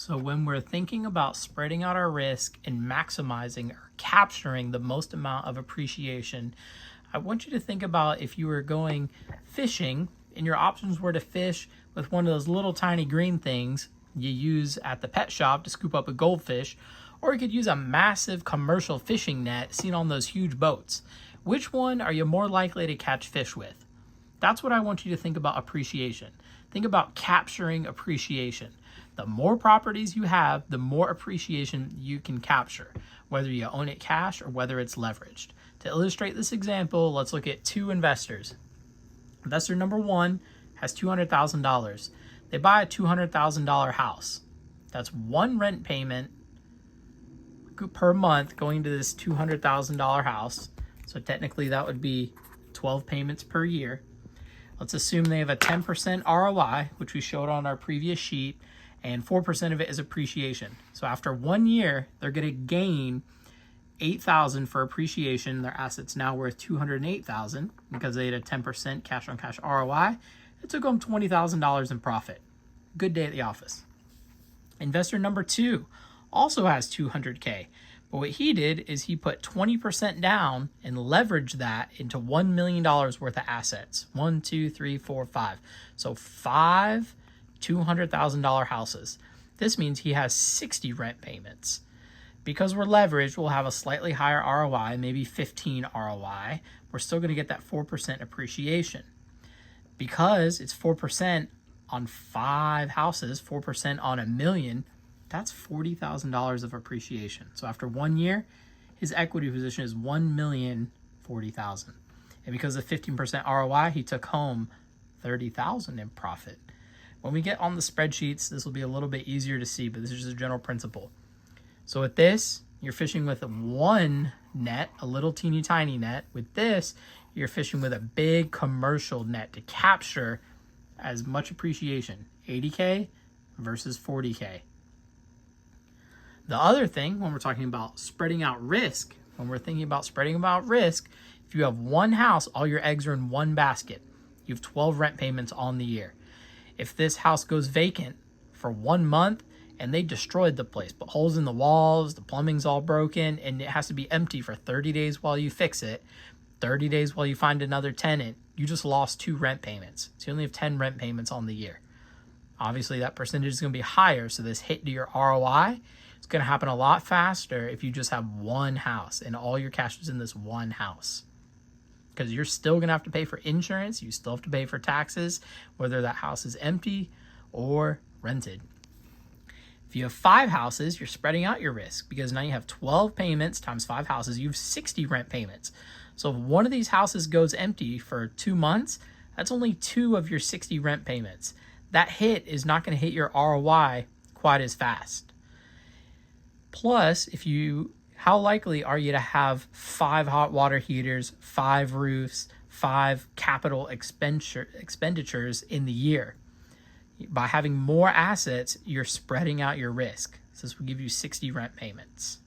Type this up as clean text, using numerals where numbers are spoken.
So when we're thinking about spreading out our risk and maximizing or capturing the most amount of appreciation, I want you to think about if you were going fishing and your options were to fish with one of those little tiny green things you use at the pet shop to scoop up a goldfish, or you could use a massive commercial fishing net seen on those huge boats. Which one are you more likely to catch fish with? That's what I want you to think about appreciation. Think about capturing appreciation. The more properties you have, the more appreciation you can capture, whether you own it cash or whether it's leveraged. To illustrate this example, let's look at two investors. Investor number one has $200,000. They buy a $200,000 house. That's one rent payment per month going to this $200,000 house. So technically that would be 12 payments per year. Let's assume they have a 10% ROI, which we showed on our previous sheet, and 4% of it is appreciation. So after 1 year, they're going to gain $8,000 for appreciation. Their assets now worth $208,000 because they had a 10% cash on cash ROI. It took them $20,000 in profit. Good day at the office. Investor number two also has $200K. But what he did is he put 20% down and leveraged that into $1 million worth of assets. 1, 2, 3, 4, 5. So 5 $200,000 houses. This means he has 60 rent payments. Because we're leveraged, we'll have a slightly higher ROI, maybe 15 ROI. We're still going to get that 4% appreciation. Because it's 4% on 5 houses, 4% on $1 million, that's $40,000 of appreciation. So after 1 year, his equity position is $1,040,000. And because of 15% ROI, he took home $30,000 in profit. When we get on the spreadsheets, this will be a little bit easier to see, but this is just a general principle. So with this, you're fishing with one net, a little teeny tiny net. With this, you're fishing with a big commercial net to capture as much appreciation, 80K versus 40K. The other thing, when we're talking about spreading out risk, if you have one house, all your eggs are in one basket. You have 12 rent payments on the year. If this house goes vacant for 1 month and they destroyed the place, put holes in the walls, the plumbing's all broken, and it has to be empty for 30 days while you fix it, 30 days while you find another tenant, you just lost 2 rent payments. So you only have 10 rent payments on the year. Obviously, that percentage is going to be higher, so this hit to your ROI is going to happen a lot faster if you just have one house and all your cash is in this one house. Because you're still going to have to pay for insurance, you still have to pay for taxes, whether that house is empty or rented. If you have 5 houses, you're spreading out your risk because now you have 12 payments times 5 houses, you have 60 rent payments. So if one of these houses goes empty for 2 months, that's only 2 of your 60 rent payments. That hit is not going to hit your ROI quite as fast. Plus, how likely are you to have 5 hot water heaters, 5 roofs, 5 capital expenditures in the year? By having more assets, you're spreading out your risk. So this will give you 60 rent payments.